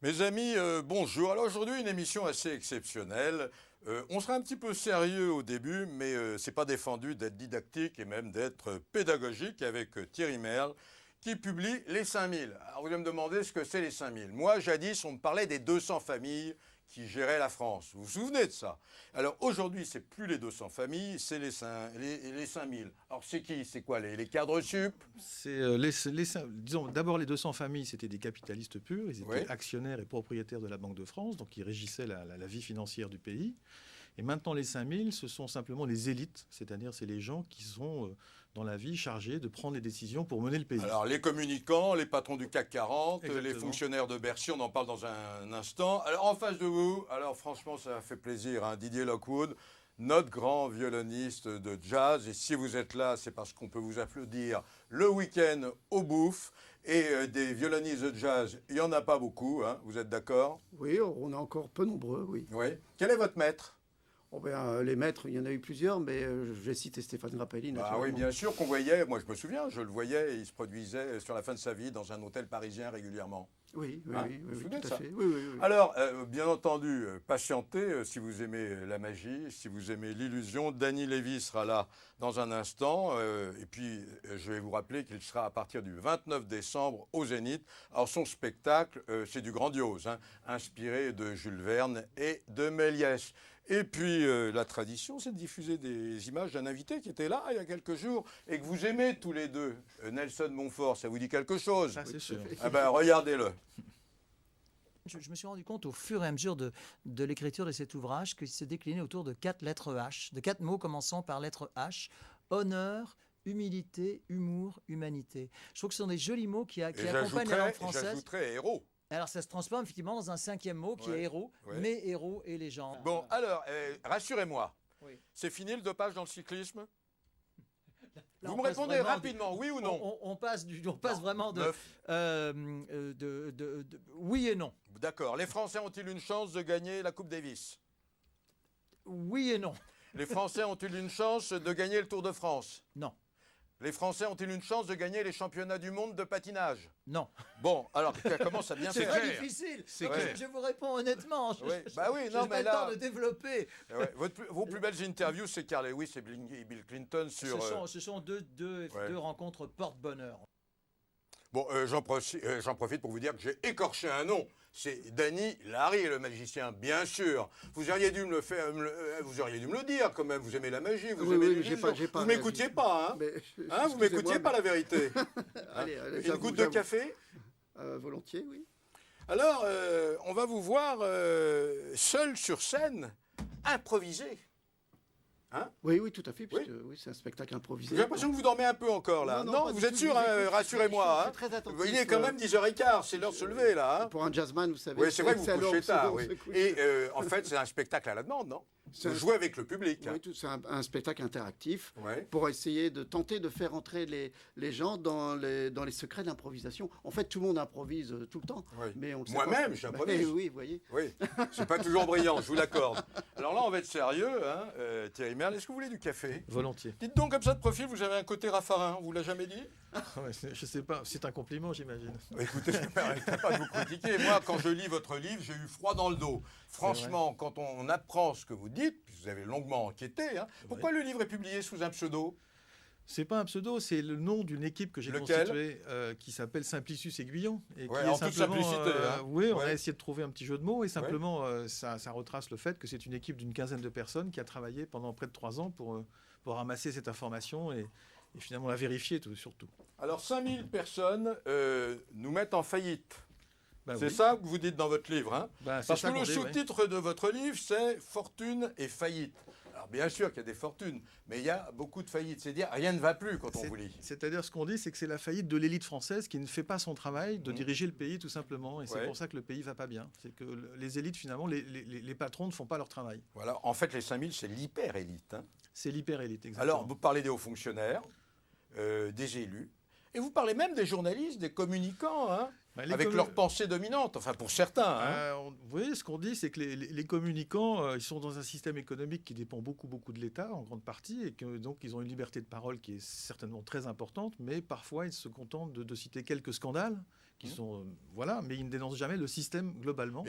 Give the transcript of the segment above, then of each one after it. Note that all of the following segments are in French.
Mes amis, bonjour. Alors aujourd'hui, une émission assez exceptionnelle. On sera un petit peu sérieux au début, mais c'est pas défendu d'être didactique et même d'être pédagogique avec Thierry Merle qui publie les 5000. Alors vous allez me demander ce que c'est les 5000. Moi, jadis, on me parlait des 200 familles qui géraient la France. Vous vous souvenez de ça? Alors aujourd'hui, c'est plus les 200 familles, c'est les 5000. Alors c'est qui? C'est quoi? Les cadres sup? Disons, d'abord, les 200 familles, c'était des capitalistes purs. Ils étaient Oui. actionnaires et propriétaires de la Banque de France, donc ils régissaient la vie financière du pays. Et maintenant, les 5000, ce sont simplement les élites, c'est-à-dire c'est les gens qui sont dans la vie chargés de prendre les décisions pour mener le pays. Alors, les communicants, les patrons du CAC 40, les Exactement. fonctionnaires de Bercy, on en parle dans un instant. Alors, en face de vous, alors franchement, ça fait plaisir, hein, Didier Lockwood, notre grand violoniste de jazz. Et si vous êtes là, c'est parce qu'on peut vous applaudir le week-end au Bouffe. Et des violonistes de jazz, il n'y en a pas beaucoup, hein, vous êtes d'accord? Oui, on est encore peu nombreux, oui. Oui. Quel est votre maître? Les maîtres, il y en a eu plusieurs, mais je vais citer Stéphane Grappelli, Ah naturellement. oui, bien sûr qu'on voyait, moi je me souviens, je le voyais, il se produisait sur la fin de sa vie dans un hôtel parisien régulièrement. Oui, Hein, oui, vous oui, vous oui, souvenez tout de à ça? fait. Oui, oui, oui. Alors, bien entendu, patientez si vous aimez la magie, si vous aimez l'illusion. Danny Lévy sera là dans un instant. Et puis, je vais vous rappeler qu'il sera à partir du 29 décembre au Zénith. Alors, son spectacle, c'est du grandiose, hein, inspiré de Jules Verne et de Méliès. Et puis, la tradition, c'est de diffuser des images d'un invité qui était là il y a quelques jours et que vous aimez tous les deux. Nelson Montfort, ça vous dit quelque chose? Ça, c'est sûr. Ah ben, regardez-le. Je me suis rendu compte au fur et à mesure de l'écriture de cet ouvrage qu'il se déclinait autour de 4 lettres H, de 4 mots commençant par lettre H: honneur, humilité, humour, humanité. Je trouve que ce sont des jolis mots qui accompagnent la langue française. J'ajouterais héros. Alors ça se transforme effectivement dans un 5e mot qui Ouais, est héros, ouais. mais héros et légende. Bon, alors, rassurez-moi, Oui. c'est fini le dopage dans le cyclisme? Là, Vous on me passe répondez vraiment rapidement, oui ou non? On passe vraiment Neuf. oui et non. D'accord. Les Français ont-ils une chance de gagner la Coupe Davis? Oui et non. Les Français ont-ils une chance de gagner le Tour de France? Non. Les Français ont-ils une chance de gagner les championnats du monde de patinage? Non. Bon, alors, ça commence à bien C'est faire. très difficile. C'est Donc, clair. je vous réponds honnêtement. Oui, bah oui, Je non, n'ai pas mais le temps là... de développer. Ouais, vos plus belles interviews, c'est Carl Lewis et Bill Clinton sur... Ce sont deux rencontres porte-bonheur. Bon, j'en profite pour vous dire que j'ai écorché un nom. C'est Danny Larry, le magicien, bien sûr. Vous auriez dû me le dire quand même. Vous aimez la magie, vous Oui, aimez oui, l'illusion. j'ai pas Vous m'écoutiez pas, hein? Mais, Hein, vous m'écoutiez pas la vérité. Allez, Une j'avoue, goutte de j'avoue. café? Volontiers, oui. Alors, on va vous voir seul sur scène, improvisé. Oui, oui, tout à fait, puisque oui, c'est un spectacle improvisé. J'ai l'impression que vous dormez un peu encore là. Non, Non, pas vous du êtes tout, sûr, je vous hein, écoute. rassurez-moi. Je suis Hein. très attentif, Il est quand même 10h15, c'est l'heure de se lever là. Hein. Pour un jazzman, vous savez. Oui, c'est vrai que vous à l'heure couchez où tard. on Oui. se couche. Et en fait, c'est un spectacle à la demande, non? C'est Vous un- jouez avec le public. Hein. Oui, c'est un spectacle interactif Ouais. pour essayer de tenter de faire entrer les gens dans les secrets de l'improvisation. En fait, tout le monde improvise tout le temps. Oui. Mais on le sait Moi-même, pas. j'improvise. Oui, vous voyez. Oui, c'est pas toujours brillant, je vous l'accorde. Alors là, on va être sérieux, hein, Thierry Merle. Est-ce que vous voulez du café? Volontiers. Dites donc, comme ça de profil, vous avez un côté Raffarin, on vous l'a jamais dit? Ouais, je sais pas, c'est un compliment, j'imagine. Écoutez, je ne permettrai pas de vous critiquer. Moi, quand je lis votre livre, j'ai eu froid dans le dos. Franchement, quand on apprend ce que vous dites, puis vous avez longuement enquêté, hein, pourquoi le livre est publié sous un pseudo? C'est pas un pseudo, c'est le nom d'une équipe que j'ai Lequel? constituée qui s'appelle Simplicius Aiguillon. Et Ouais, qui est en toute simplicité, hein. Oui, on Ouais. a essayé de trouver un petit jeu de mots et simplement ça retrace le fait que c'est une équipe d'une quinzaine de personnes qui a travaillé pendant près de 3 ans pour ramasser cette information et finalement la vérifier surtout. Alors, 5000 personnes nous mettent en faillite. Bah C'est oui. ça que vous dites dans votre livre, hein? Bah, c'est Parce ça que le qu'on dit, ouais. sous-titre de votre livre, c'est « Fortune et faillite ». Alors, bien sûr qu'il y a des fortunes, mais il y a beaucoup de faillites. C'est-à-dire, rien ne va plus quand on vous lit. C'est-à-dire, ce qu'on dit, c'est que c'est la faillite de l'élite française qui ne fait pas son travail de diriger le pays, tout simplement. Et c'est Ouais. pour ça que le pays va pas bien. C'est que les élites, finalement, les patrons ne font pas leur travail. Voilà, en fait, les 5000, c'est l'hyper-élite. Hein. C'est l'hyper-élite, exactement. Alors, vous parlez des hauts fonctionnaires, des élus, et vous parlez même des journalistes, des communicants. Hein. avec leur pensée dominante, enfin pour certains. Hein. Vous voyez, ce qu'on dit, c'est que les communicants, ils sont dans un système économique qui dépend beaucoup de l'État, en grande partie, et que donc ils ont une liberté de parole qui est certainement très importante, mais parfois ils se contentent de citer quelques scandales, qui sont... mais ils ne dénoncent jamais le système globalement.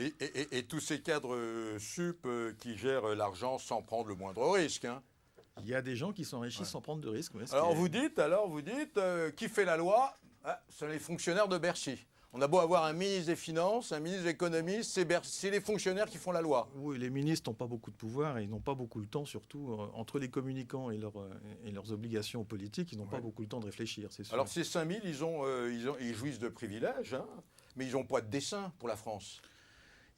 Et tous ces cadres sup qui gèrent l'argent sans prendre le moindre risque. Hein. Il y a des gens qui s'enrichissent sans prendre de risques. Alors vous dites, qui fait la loi? C'est les fonctionnaires de Bercy. On a beau avoir un ministre des Finances, un ministre de l'Économie, c'est les fonctionnaires qui font la loi. Oui, les ministres n'ont pas beaucoup de pouvoir et ils n'ont pas beaucoup le temps, surtout entre les communicants et leurs obligations politiques, ils n'ont pas beaucoup le temps de réfléchir, c'est sûr. Alors ces 5000, ils jouissent de privilèges, hein, mais ils n'ont pas de dessin pour la France.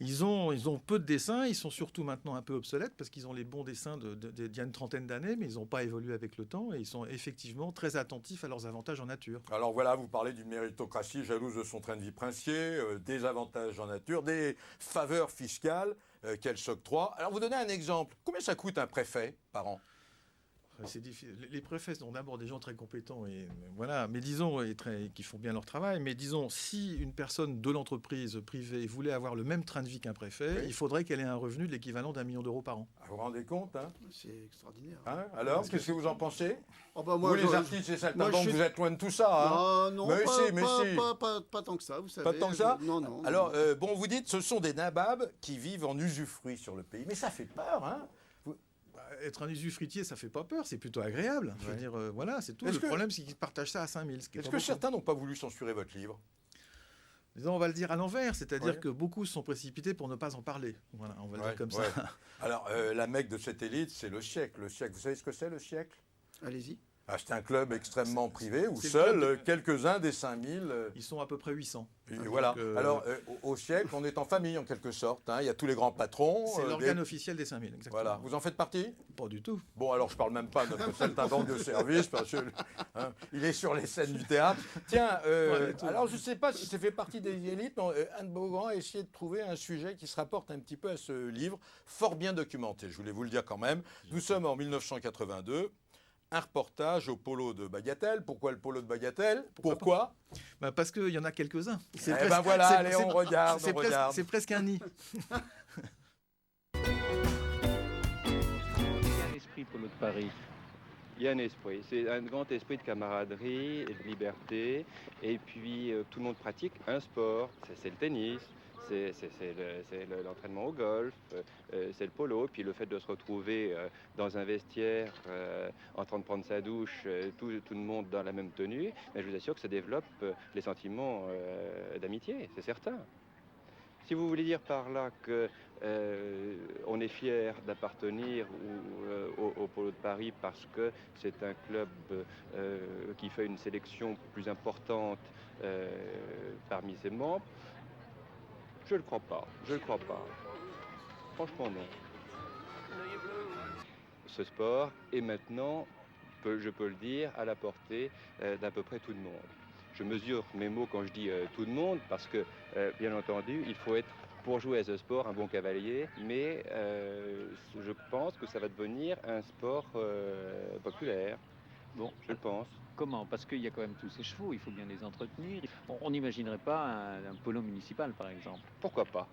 Ils ont peu de dessins, ils sont surtout maintenant un peu obsolètes parce qu'ils ont les bons dessins d'il y a une trentaine d'années, mais ils n'ont pas évolué avec le temps et ils sont effectivement très attentifs à leurs avantages en nature. Alors voilà, vous parlez d'une méritocratie jalouse de son train de vie princier, des avantages en nature, des faveurs fiscales qu'elle s'octroie. Alors vous donnez un exemple. Combien ça coûte un préfet par an ? C'est difficile. Les préfets sont d'abord des gens très compétents mais disons qui font bien leur travail. Mais disons, si une personne de l'entreprise privée voulait avoir le même train de vie qu'un préfet, il faudrait qu'elle ait un revenu de l'équivalent d'1 million d'euros par an. Vous vous rendez compte, hein ? C'est extraordinaire. Hein ? Alors, qu'est-ce que vous en pensez ? Moi, vous, les artistes et saltimbanques, vous êtes loin de tout ça. Hein ? Non, mais pas tant que ça, vous savez. Pas tant que ça ? Non. Alors, vous dites, ce sont des nababs qui vivent en usufruit sur le pays. Mais ça fait peur, hein ? Être un usufruitier, ça fait pas peur, c'est plutôt agréable. Je veux dire, c'est tout. Le problème, c'est qu'ils partagent ça à 5000. Est-ce que certains n'ont pas voulu censurer votre livre ? Disons, on va le dire à l'envers, c'est-à-dire que beaucoup se sont précipités pour ne pas en parler. Voilà, on va le dire comme ça. Alors, la mecque de cette élite, c'est le siècle. Le siècle, vous savez ce que c'est, le siècle ? Allez-y. C'est un club extrêmement privé où seuls quelques-uns des 5000... Ils sont à peu près 800. Voilà. Alors, au siècle, on est en famille, en quelque sorte. Hein. Il y a tous les grands patrons. C'est l'organe officiel des 5000, exactement. Voilà. Vous en faites partie ? Pas du tout. Bon, alors, je ne parle même pas de notre saltimbanque de service, parce que il est sur les scènes du théâtre. Tiens, alors, je ne sais pas si ça fait partie des élites. Anne Beaugrand a essayé de trouver un sujet qui se rapporte un petit peu à ce livre, fort bien documenté. Je voulais vous le dire quand même. Nous sommes en 1982. Un reportage au polo de Bagatelle. Pourquoi le polo de Bagatelle ? Pourquoi ? Parce qu'il y en a quelques-uns. Allez, on regarde. C'est presque un nid. Il y a un esprit polo de Paris. Il y a un esprit. C'est un grand esprit de camaraderie et de liberté. Et puis, tout le monde pratique un sport. C'est le tennis. C'est l'entraînement au golf, c'est le polo, puis le fait de se retrouver dans un vestiaire en train de prendre sa douche, tout le monde dans la même tenue, mais je vous assure que ça développe les sentiments d'amitié, c'est certain. Si vous voulez dire par là qu'on est fier d'appartenir au Polo de Paris parce que c'est un club qui fait une sélection plus importante parmi ses membres, je ne le crois pas. Franchement, non. Ce sport est maintenant, je peux le dire, à la portée d'à peu près tout le monde. Je mesure mes mots quand je dis tout le monde, parce que, bien entendu, il faut être, pour jouer à ce sport, un bon cavalier, mais je pense que ça va devenir un sport populaire. Bon, je le pense. Comment ? Parce qu'il y a quand même tous ces chevaux, il faut bien les entretenir. On n'imaginerait pas un polo municipal, par exemple. Pourquoi pas ?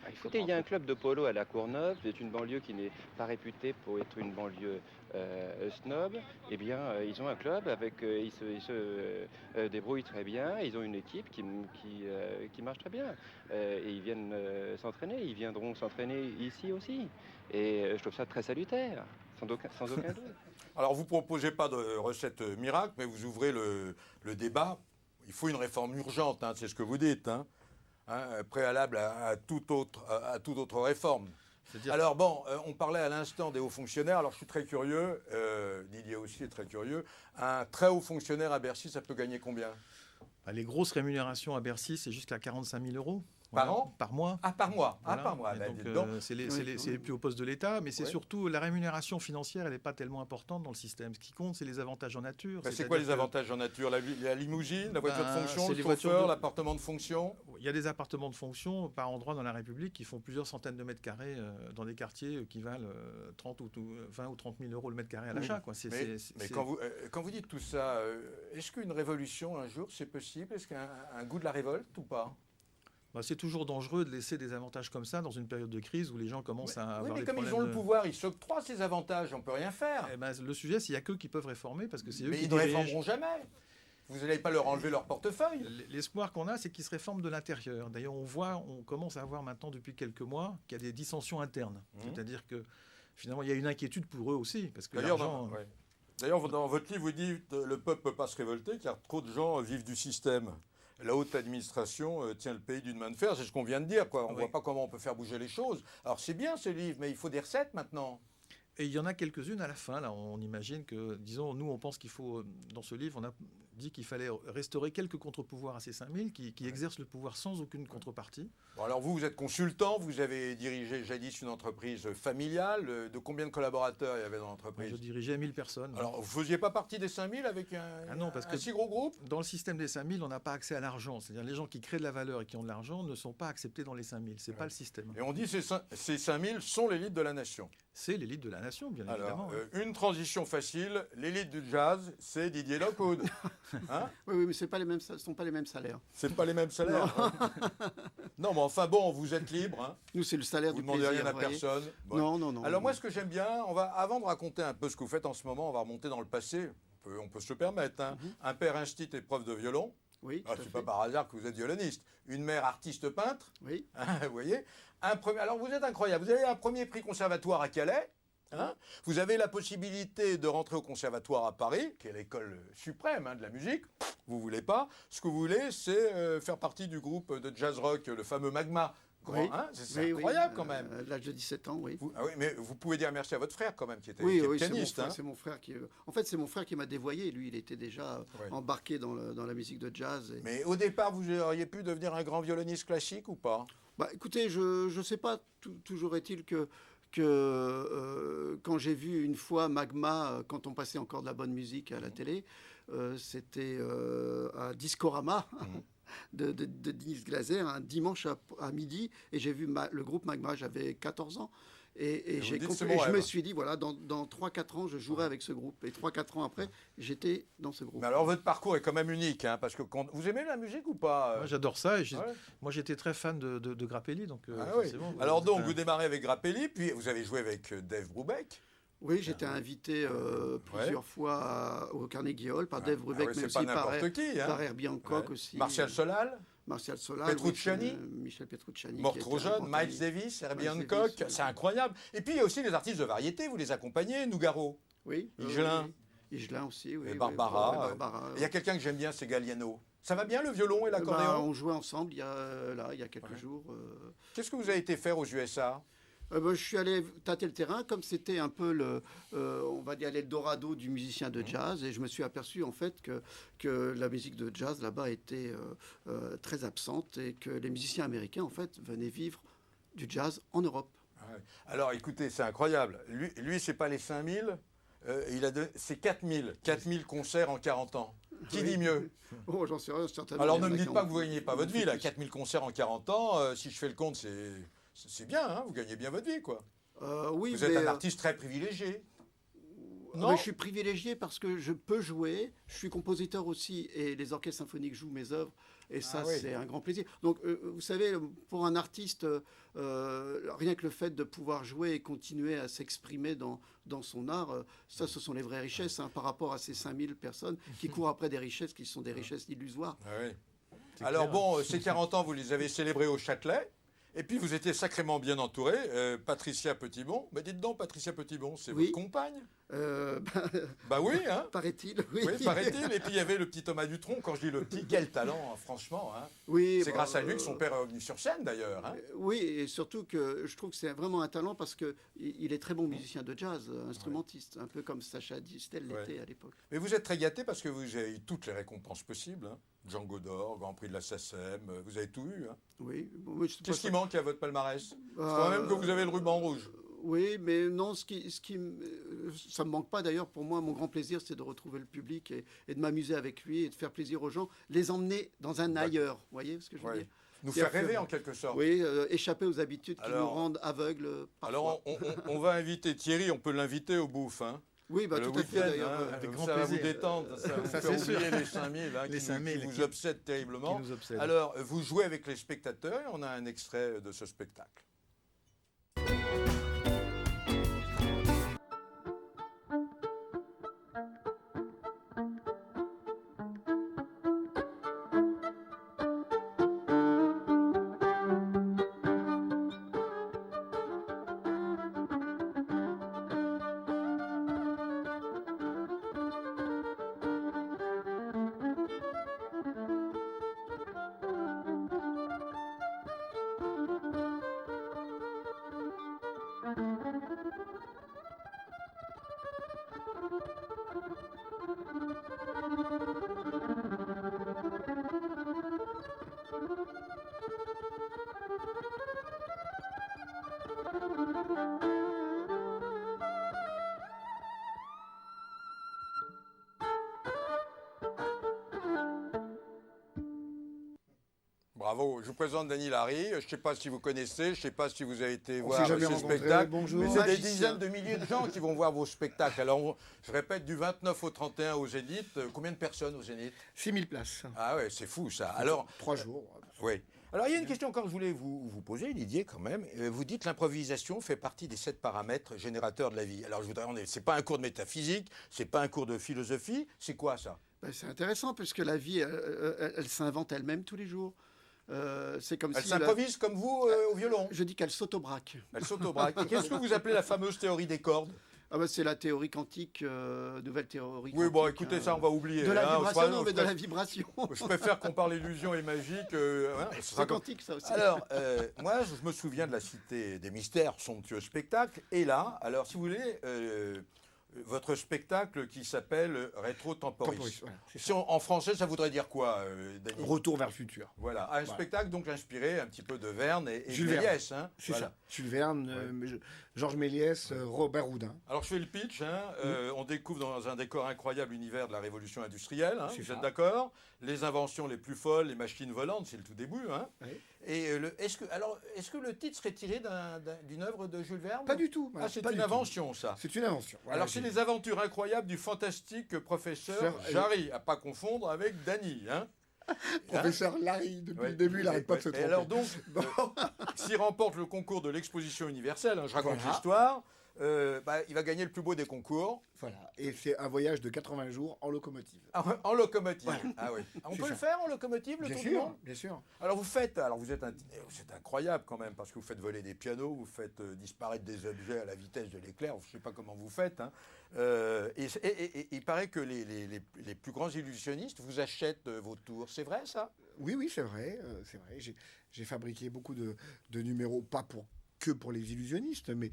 Écoutez, il y a un club de polo à la Courneuve, c'est une banlieue qui n'est pas réputée pour être une banlieue snob. Eh bien, ils ont un club, ils se débrouillent très bien, ils ont une équipe qui marche très bien. Et ils viennent s'entraîner, ils viendront s'entraîner ici aussi. Et je trouve ça très salutaire, sans aucun doute. Alors, vous ne proposez pas de recette miracle, mais vous ouvrez le débat. Il faut une réforme urgente, hein, c'est ce que vous dites, hein, préalable à toute autre réforme. Alors on parlait à l'instant des hauts fonctionnaires. Alors je suis très curieux, Didier aussi est très curieux. Un très haut fonctionnaire à Bercy, ça peut gagner combien ? Les grosses rémunérations à Bercy, c'est jusqu'à 45 000 euros. Par an? Par mois. Ah, par mois. Voilà. Ah, par mois. Et Ben, donc, dites donc. c'est les, Oui, c'est les- oui. c'est les plus hauts postes de l'État, mais c'est Oui. surtout la rémunération financière, elle n'est pas tellement importante dans le système. Ce qui compte, c'est les avantages en nature. Ben, c'est quoi les C'est-à-dire que, avantages en nature? La limousine, la voiture de Ben, fonction, c'est le les voitures chauffeur, de- l'appartement de fonction? Il y a des appartements de fonction par endroit dans la République qui font plusieurs centaines de mètres carrés dans des quartiers qui valent 30 ou 20 ou 30 000 euros le mètre carré à l'achat. Quoi. Mais quand vous dites tout ça, est-ce qu'une révolution un jour c'est possible? Est-ce qu'il y a un goût de la révolte ou pas? Bah, c'est toujours dangereux de laisser des avantages comme ça dans une période de crise où les gens commencent à Oui, avoir mais des comme ils problèmes ont le pouvoir, ils s'octroient ces avantages, on ne peut rien faire. Eh ben, le sujet, c'est qu'il n'y a qu'eux qui peuvent réformer parce que c'est eux Mais qui ils ne dirigent. réformeront jamais. Vous n'allez pas leur enlever leur portefeuille. L'espoir qu'on a, c'est qu'ils se réforment de l'intérieur. D'ailleurs, on commence à voir maintenant depuis quelques mois qu'il y a des dissensions internes. C'est-à-dire que finalement, il y a une inquiétude pour eux aussi. Parce que D'ailleurs, l'argent, dans votre livre, vous dites le peuple ne peut pas se révolter car trop de gens vivent du système. La haute administration tient le pays d'une main de fer, c'est ce qu'on vient de dire. Quoi. On ne Oui. voit pas comment on peut faire bouger les choses. Alors c'est bien ce livre, mais il faut des recettes maintenant. Et il y en a quelques-unes à la fin. Là, on imagine que, disons, nous, on pense qu'il faut, dans ce livre, on a dit qu'il fallait restaurer quelques contre-pouvoirs à ces 5000 qui exercent le pouvoir sans aucune contrepartie. Bon, alors vous êtes consultant, vous avez dirigé jadis une entreprise familiale. De combien de collaborateurs il y avait dans l'entreprise? Je dirigeais 1000 personnes. Alors vous ne faisiez pas partie des 5000 avec Ah non, parce un que- si gros groupe? Dans le système des 5000, on n'a pas accès à l'argent. C'est-à-dire les gens qui créent de la valeur et qui ont de l'argent ne sont pas acceptés dans les 5000. C'est pas le système. Et on dit que ces 5000 sont l'élite de la nation. C'est l'élite de la nation, bien Alors, évidemment. hein. une transition facile, l'élite du jazz, c'est Didier Lockwood. Hein? Oui, mais ce ne sont pas les mêmes salaires. C'est pas les mêmes salaires. hein. Non, mais enfin bon, vous êtes libre. Hein. Nous, c'est le salaire Vous du ne demandez plaisir. rien à vous voyez. personne. Bon. Non, non, non. Alors moi, ce que j'aime bien, avant de raconter un peu ce que vous faites en ce moment, on va remonter dans le passé. On peut se le permettre. Hein. Un père instit et prof de violon. Oui, tout Ah, à c'est fait. pas par hasard que vous êtes violoniste. Une mère artiste peintre. Oui. Hein, vous voyez. Alors vous êtes incroyable. Vous avez un premier prix conservatoire à Calais. Hein. Vous avez la possibilité de rentrer au conservatoire à Paris, qui est l'école suprême de la musique. Vous voulez pas. Ce que vous voulez, c'est faire partie du groupe de jazz rock, le fameux Magma. Oui. Hein, c'est Oui, incroyable oui, quand même. à l'âge de 17 ans, oui. Ah oui, mais vous pouvez dire merci à votre frère quand même, qui était Oui, qui est oui, pianiste. c'est mon frère qui. En fait, c'est mon frère qui m'a dévoyé. Lui, il était déjà Ouais. embarqué dans la musique de jazz. Et- Mais au départ, vous auriez pu devenir un grand violoniste classique ou pas? Bah, écoutez, je sais pas. Toujours est-il que quand j'ai vu une fois Magma, quand on passait encore de la bonne musique à la télé, c'était à Discorama. De Denis Glaser, un dimanche à midi, et j'ai vu le groupe Magma, j'avais 14 ans. Et vous j'ai dites, compris, c'est mon et je me rêve. suis dit, voilà, dans 3-4 ans, je jouerai avec ce groupe. Et 3-4 ans après, j'étais dans ce groupe. Mais alors votre parcours est quand même unique, hein, parce que vous aimez la musique ou pas? Moi, j'adore ça. Et Ouais. moi, j'étais très fan de Grappelli. Donc, Ah oui. forcément, Alors donc, c'est vous démarrez avec Grappelli, puis vous avez joué avec Dave Brubeck. Oui, j'étais invité plusieurs fois au Carnegie Hall par Dave Brubeck, Ah ouais, mais c'est pas aussi par n'importe qui. Hein. Herbie Hancock Ouais. aussi. Martial Solal, Martial Solal. Petrucciani. Michel Petrucciani. mort qui trop était un jeune, grand Miles ami. Davis, Herbie Miles Hancock, Davis, c'est incroyable. Et puis il y a aussi les artistes de variété, vous les accompagnez, Nougaro, Oui. Higelin. Higelin aussi, oui. Et oui, Barbara. Barbara. Il y a quelqu'un que j'aime bien, c'est Galliano. Ça va bien le violon et Bah, l'accordéon? on jouait ensemble il y a quelques Ouais. jours. Qu'est-ce que vous avez été faire aux USA? Je suis allé tâter le terrain, comme c'était un peu on va dire l'Eldorado du musicien de jazz, et je me suis aperçu en fait que la musique de jazz là-bas était très absente et que les musiciens américains en fait venaient vivre du jazz en Europe. Ouais. Alors écoutez, c'est incroyable. Lui c'est pas les 5000, c'est 4000. 4000 concerts en 40 ans. Qui Oui. dit mieux? Oh, j'en sais rien, certainement. Alors il y ne en me a dites qui pas ont- que vous ne gagnez pas votre vie, là. 4000 concerts en 40 ans, si je fais le compte, c'est bien, hein, vous gagnez bien votre vie, quoi. Oui, Vous êtes mais, un artiste très privilégié. Ah Non ben, je suis privilégié parce que je peux jouer, je suis compositeur aussi et les orchestres symphoniques jouent mes œuvres et ça Ah oui. c'est un grand plaisir. Donc vous savez, pour un artiste, rien que le fait de pouvoir jouer et continuer à s'exprimer dans son art, ça ce sont les vraies richesses hein, par rapport à ces 5000 personnes qui courent après des richesses qui sont des richesses illusoires. Ah oui. C'est Alors clair. bon, ces 40 ans, vous les avez célébrés au Châtelet. Et puis vous étiez sacrément bien entouré. Patricia Petitbon. Mais dites donc, Patricia Petitbon, c'est Oui. votre compagne? Bah oui, hein. Paraît-il, oui. Oui, paraît-il. Et puis il y avait le petit Thomas Dutronc. Quand je dis le petit, quel talent, hein, franchement. Hein. Oui, C'est grâce à lui que son père est revenu sur scène, d'ailleurs. Hein. Oui, et surtout que je trouve que c'est vraiment un talent parce qu'il est très bon musicien de jazz, instrumentiste, un peu comme Sacha Distel l'était à l'époque. Mais vous êtes très gâté parce que vous avez eu toutes les récompenses possibles. Hein. Django d'or, Grand Prix de la SACEM, vous avez tout eu. Hein. Oui. Bon, moi, je sais pas Qu'est-ce qui ça- manque à votre palmarès? C'est quand même que vous avez le ruban rouge. Oui, mais non, ça me manque pas d'ailleurs. Pour moi, mon grand plaisir, c'est de retrouver le public et de m'amuser avec lui et de faire plaisir aux gens, les emmener dans un ailleurs. Vous voyez ce que je veux dire? Nous C'est-à-dire faire rêver que- en quelque sorte. Oui, échapper aux habitudes qui nous Alors- rendent aveugles parfois. Alors on va inviter Thierry, on peut l'inviter au bouffe. Hein. Oui, bah, Le tout à fait week-end, d'ailleurs. hein, avec ça grand va vous plaisir. détendre, ça va vous Ça, faire c'est oublier sûr. les 5000 hein, Les qui 5000 vous qui- obsèdent terriblement. qui nous obsèdent. Alors, vous jouez avec les spectateurs et on a un extrait de ce spectacle. Bravo, je vous présente Dany Larry. Je ne sais pas si vous connaissez, je ne sais pas si vous avez été On voir s'est jamais ce rencontrés, spectacle. bonjour. Mais c'est des Magicien. dizaines de milliers de gens qui vont voir vos spectacles. Alors, je répète, du 29 au 31 au Zénith. Combien de personnes au Zénith? 6000 places. Ah ouais, c'est fou ça. Alors, 3 jours. oui. Alors, il y a une question encore que je voulais vous poser, Didier, quand même. Vous dites l'improvisation fait partie des 7 paramètres générateurs de la vie. Alors, je voudrais, c'est pas un cours de métaphysique, c'est pas un cours de philosophie, c'est quoi ça? Ben, c'est intéressant puisque la vie, elle s'invente elle-même tous les jours. C'est comme Elle si s'improvise comme vous au violon. je dis qu'elle s'autobraque. Elle s'autobraque. Et qu'est-ce que vous appelez la fameuse théorie des cordes? Ah ben, c'est la théorie quantique, nouvelle théorie Oui, quantique. bon, écoutez, ça, on va oublier. De la hein, vibration, on non, se mais de pré- la vibration. Je préfère qu'on parle illusion et magie que... hein, ce sera C'est comme- quantique, ça aussi. Alors, moi, je me souviens de la Cité des Mystères, somptueux spectacle. Et là, alors, si vous voulez, votre spectacle qui s'appelle Rétro-Temporis. Temporis, voilà, c'est ça. Si en français, ça voudrait dire quoi, Dany? Retour vers le futur. Voilà, un spectacle donc inspiré un petit peu de Verne et de Jules Verne. Méliès. Hein, C'est voilà. ça. Jules Verne, Georges Méliès, Robert Houdin. Alors je fais le pitch, hein, on découvre dans un décor incroyable l'univers de la révolution industrielle, hein, C'est vous ça. êtes d'accord? Les inventions les plus folles, les machines volantes, c'est le tout début. Hein. Oui. Et est-ce que le titre serait tiré d'une œuvre de Jules Verne? Pas du tout. Ah, c'est pas une du tout. invention ça. C'est une invention. Voilà, Alors c'est les aventures incroyables du fantastique professeur Sir, Jarry, à pas confondre avec Dany. Hein. Professeur Larry, depuis Ouais. le début, il n'arrête pas de se Et tromper. alors donc, s'il remporte le concours de l'exposition universelle, hein, je raconte Voilà. l'histoire, il va gagner le plus beau des concours. Voilà. Et c'est un voyage de 80 jours en locomotive. En locomotive. Voilà. Ah oui. On C'est peut ça. le faire en locomotive, le Bien tour du sûr, monde? bien sûr. Alors c'est incroyable quand même, parce que vous faites voler des pianos, vous faites disparaître des objets à la vitesse de l'éclair, je ne sais pas comment vous faites. Hein. Et il paraît que les plus grands illusionnistes vous achètent vos tours. C'est vrai ça? Oui, c'est vrai. C'est vrai. J'ai fabriqué beaucoup de numéros, pas que pour les illusionnistes, mais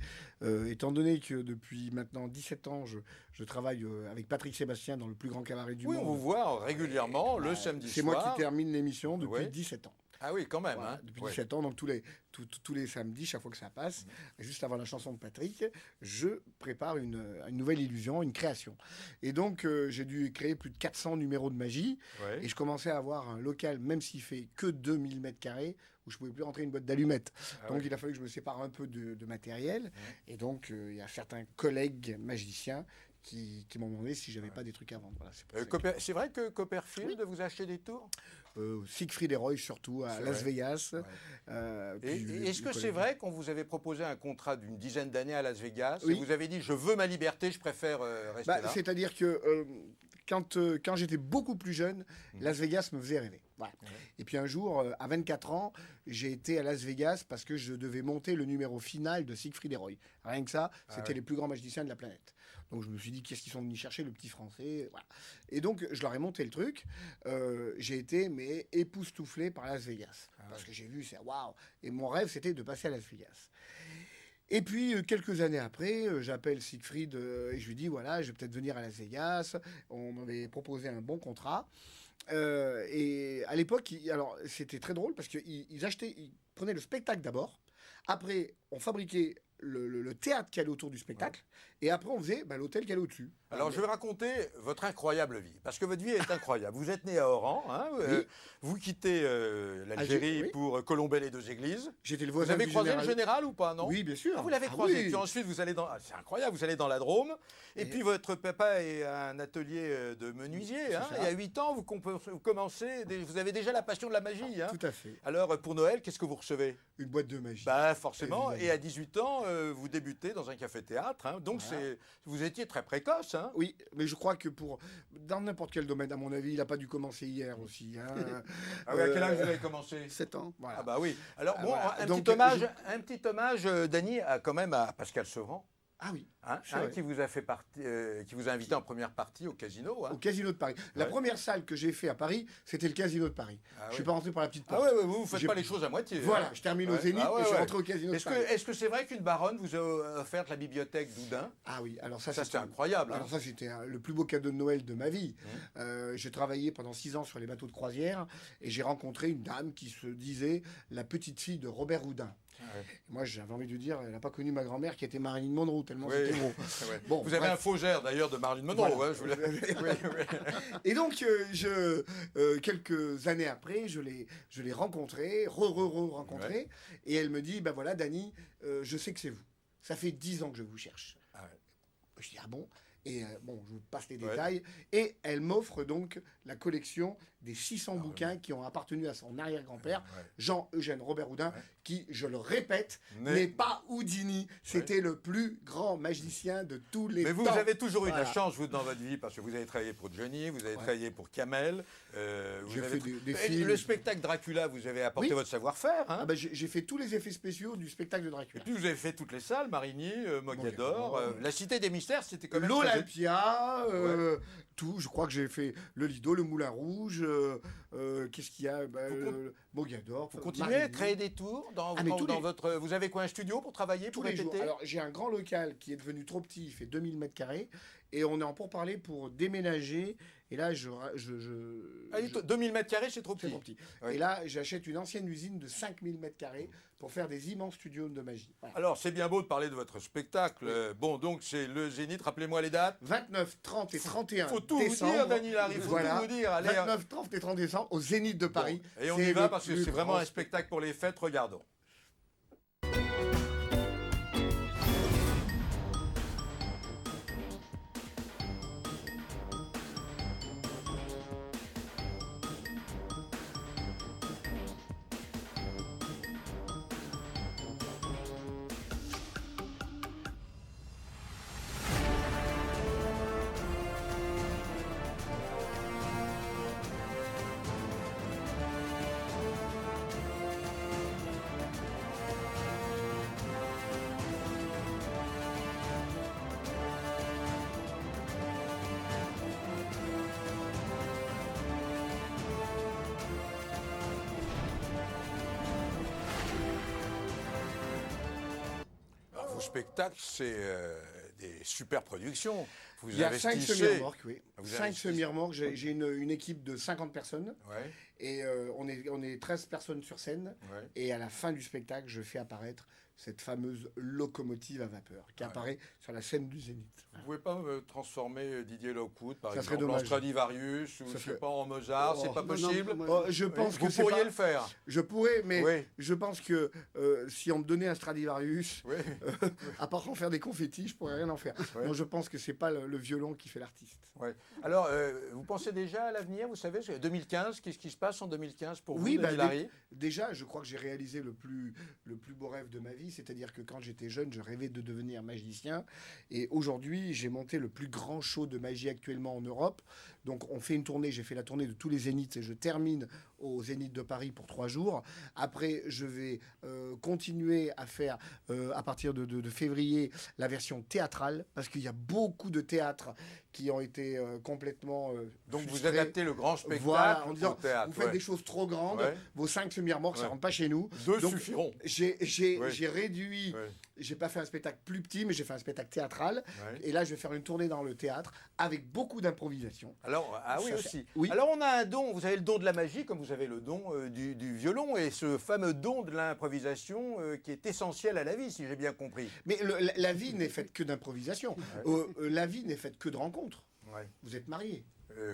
étant donné que depuis maintenant 17 ans, je travaille avec Patrick Sébastien dans le plus grand cabaret du Oui, on monde. vous voit régulièrement le samedi C'est soir. moi qui termine l'émission depuis Ouais. 17 ans. Ah oui, quand même. Voilà, hein. depuis Ouais. 17 ans, donc tous les samedis, chaque fois que ça passe, juste avant la chanson de Patrick, je prépare une nouvelle illusion, une création. Et donc, j'ai dû créer plus de 400 numéros de magie. Ouais. Et je commençais à avoir un local, même s'il fait que 2000 mètres carrés, où je pouvais plus rentrer une boîte d'allumettes. Ah Donc ouais. il a fallu que je me sépare un peu de matériel. Et donc il y a certains collègues magiciens qui m'ont demandé si j'avais pas des trucs à vendre. Voilà, c'est pour ça C'est vrai que Copperfield vous a acheté des tours? Siegfried et Roy surtout à C'est Las vrai. Vegas. Ouais. Puis, Et est-ce que les c'est collègues. vrai qu'on vous avait proposé un contrat d'une dizaine d'années à Las Vegas Oui. et vous avez dit je veux ma liberté, je préfère rester là? C'est-à-dire que quand j'étais beaucoup plus jeune, Las Vegas me faisait rêver. Voilà. Et puis un jour, à 24 ans, j'ai été à Las Vegas parce que je devais monter le numéro final de Siegfried et Roy. Rien que ça, c'était les plus grands magiciens de la planète. Donc je me suis dit, qu'est-ce qu'ils sont venus chercher, le petit français, voilà. Et donc je leur ai monté le truc. J'ai été époustouflé par Las Vegas. Parce que j'ai vu, c'est waouh. Et mon rêve, c'était de passer à Las Vegas. Et puis, quelques années après, j'appelle Siegfried et je lui dis, voilà, je vais peut-être venir à Las Vegas. On m'avait proposé un bon contrat. Et à l'époque, alors c'était très drôle parce qu'ils prenaient le spectacle d'abord. Après, on fabriquait le théâtre qui allait autour du spectacle. Et après, on faisait l'hôtel qui allait au-dessus. Alors, je vais raconter votre incroyable vie, parce que votre vie est incroyable. Vous êtes né à Oran, hein, Oui. Vous quittez l'Algérie oui. pour colomber les deux églises. J'étais le Vous voisin avez du croisé général. le général ou pas, non? Oui, bien sûr. Ah, vous l'avez croisé. oui. Puis ensuite, vous allez dans... Ah, c'est incroyable, vous allez dans la Drôme. Et puis, votre papa est un atelier de menuisier. Hein, ça. et à 8 ans, vous commencez... Vous avez déjà la passion de la magie. Hein. Tout à fait. Alors, pour Noël, qu'est-ce que vous recevez? Une boîte de magie. Bah, forcément. Évidemment. Et à 18 ans, vous débutez dans un café-théâtre. Hein, donc, Voilà. vous étiez très précoce. Hein. Oui, mais je crois que dans n'importe quel domaine, à mon avis, il n'a pas dû commencer hier aussi. Hein. Ah oui, à quel âge vous avez commencé? 7 ans. Voilà. Ah bah oui. Alors bon, voilà. un Donc, petit hommage, Dany, quand même à Pascal Sevran, Ah oui, c'est hein, vrai. qui vous a fait qui vous a invité en première partie au casino. Hein. Au Casino de Paris. La Ouais. première salle que j'ai fait à Paris, c'était le Casino de Paris. Ah Je oui. suis pas rentré par la petite Ah porte. ouais, vous faites J'ai- pas les choses à moitié. Voilà, hein. je termine au Ouais. Zénith Ah ouais, et je suis ouais. rentré au Casino de Est-ce Paris. que c'est vrai qu'une baronne vous a offert la bibliothèque d'Oudin? Ah oui, alors ça, Ça, c'était incroyable. Hein. Alors ça, c'était le plus beau cadeau de Noël de ma vie. J'ai travaillé pendant 6 ans sur les bateaux de croisière et j'ai rencontré une dame qui se disait la petite fille de Robert Houdin. Ah ouais. Moi, j'avais envie de dire, elle n'a pas connu ma grand-mère qui était Marilyn Monroe, tellement Oui. c'était gros. Ouais. Bon, Vous avez bref. un faux air d'ailleurs de Marilyn Monroe. Voilà. Hein, je voulais... oui. Et donc, quelques années après, je l'ai rencontrée, rencontrée, et elle me dit, ben voilà, Dany, je sais que c'est vous. Ça fait 10 ans que je vous cherche. Ah ouais. Je dis, ah bon? Et bon, je vous passe les Ouais. détails. Et elle m'offre donc la collection des 600 Ah, bouquins qui ont appartenu à son arrière-grand-père, Ouais. Jean-Eugène Robert Houdin, Ouais. qui, je le répète, Mais- n'est pas Houdini. C'était le plus grand magicien de tous les Mais vous temps. avez toujours eu de la Voilà. chance, vous, dans votre vie, parce que vous avez travaillé pour Johnny, vous avez Ouais. travaillé pour Kamel. Vous J'ai avez fait des Et films. Le spectacle Dracula, vous avez apporté Oui. votre savoir-faire. Hein. Ah ben, j'ai fait tous les effets spéciaux du spectacle de Et Dracula. puis vous avez fait toutes les salles, Marigny, Mogador, Mogador, la Cité des Mystères, c'était quand même... L'Olympia, tout. Je crois que j'ai fait le Lido, le Moulin Rouge. Qu'est-ce qu'il y a Mogador. Vous continuez à Marigny. créer des tours dans, Ah, mais tous dans les- votre... Vous avez quoi, un studio pour travailler, tous pour les jours. répéter? Alors, j'ai un grand local qui est devenu trop petit, il fait 2000 mètres carrés, et on est en pourparlers pour déménager. Et là, Allez, 2000 mètres carrés, c'est trop c'est petit. trop petit. Oui. Et là, j'achète une ancienne usine de 5000 mètres carrés pour faire des immenses studios de magie. Voilà. Alors, c'est bien beau de parler de votre spectacle. Bon, donc, c'est le Zénith, rappelez-moi les dates. 29, 30 et 31 Faut tout décembre. vous dire, Dany Larry, faut Voilà. tout vous dire. Allez, 29, 30 et 30 décembre au Zénith de Paris. bon. Et on C'est y va le parce que plus c'est vraiment grand un spectacle pour les fêtes, regardons. Alors, vos spectacles, c'est des super productions. Vous Il y a 5 investissez. semi-remorques, oui. Vous 5 investissez. semi-remorques. J'ai une équipe de 50 personnes. Ouais, Et on est 13 personnes sur scène. ouais. Et à la fin du spectacle, je fais apparaître cette fameuse locomotive à vapeur qui Ouais. apparaît sur la scène du Zénith. Vous pouvez pas transformer Didier Lockwood, par Ça serait exemple, en dommage. Stradivarius, ou Ça je sais serait- pas, en Mozart, Oh, c'est pas non, non, possible. moi, Oh, je pense Vous que c'est pourriez pas... le faire. Je pourrais, mais Oui, je pense que si on me donnait un Stradivarius, oui. à part en faire des confettis, je pourrais rien en faire. Ouais. Non, je pense que c'est pas le violon qui fait l'artiste. Ouais. Alors, vous pensez déjà à l'avenir, vous savez, 2015, qu'est-ce qui se passe en 2015 pour Oui, vous, bah, Dany Larry? Déjà, je crois que j'ai réalisé le plus beau rêve de ma vie, magie, c'est-à-dire que quand j'étais jeune, je rêvais de devenir magicien. Et aujourd'hui, j'ai monté le plus grand show de magie actuellement en Europe. Donc on fait une tournée, j'ai fait la tournée de tous les Zéniths et je termine au Zénith de Paris pour 3 jours. Après, je vais continuer à faire, à partir de février, la version théâtrale, parce qu'il y a beaucoup de théâtres qui ont été complètement Donc vous frustrés. adaptez le grand spectacle Voilà, en disant, au théâtre. vous faites des choses trop grandes, Ouais. vos 5 semi-remorques, ça Ouais. rentre pas chez nous. 2 Donc, suffiront. J'ai Ouais. réduit, Ouais. j'ai pas fait un spectacle plus petit, mais j'ai fait un spectacle théâtral. Ouais. Et là, je vais faire une tournée dans le théâtre avec beaucoup d'improvisation. Alors, ah oui Ça, aussi. oui. Alors on a un don, vous avez le don de la magie comme vous avez le don du violon et ce fameux don de l'improvisation qui est essentiel à la vie, si j'ai bien compris. Mais la vie n'est faite que d'improvisation. La vie n'est faite que de rencontres. Ouais. Vous êtes marié.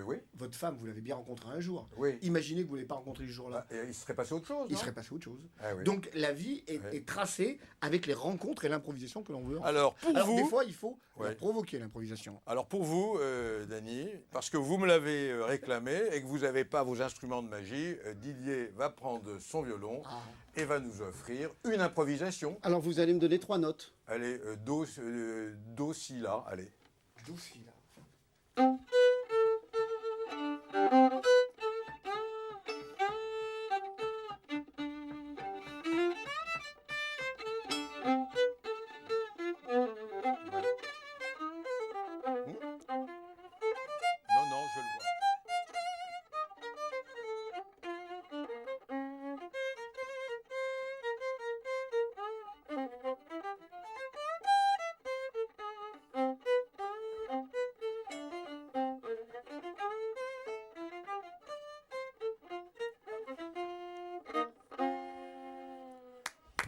Oui, Votre femme, vous l'avez bien rencontrée un jour. oui. Imaginez que vous ne l'avez pas rencontrée ce jour-là. Et il serait passé autre chose, Il non serait passé autre chose. Ah oui. Donc la vie est, Ouais. est tracée avec les rencontres et l'improvisation que l'on veut. Alors pour Alors, vous, des fois, il faut Ouais. la provoquer, l'improvisation. alors pour vous, Dany, parce que vous me l'avez réclamé et que vous n'avez pas vos instruments de magie, Didier va prendre son violon Ah. et va nous offrir une improvisation. Alors vous allez me donner 3 notes. Allez, do, si, la, allez. Douce, là. Non, non, je le vois.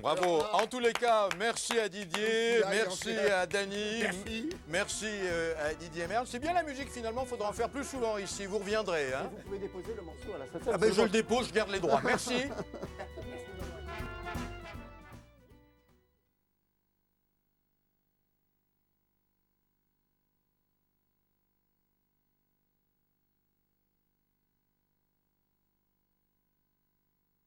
Bravo. En tous les cas, merci à Didier, merci à Dany, merci à Didier Merle. C'est bien la musique finalement, il faudra en faire plus souvent ici. Vous reviendrez. Hein Vous pouvez déposer le morceau à la ah ben, je le dépose, je garde les droits. Merci.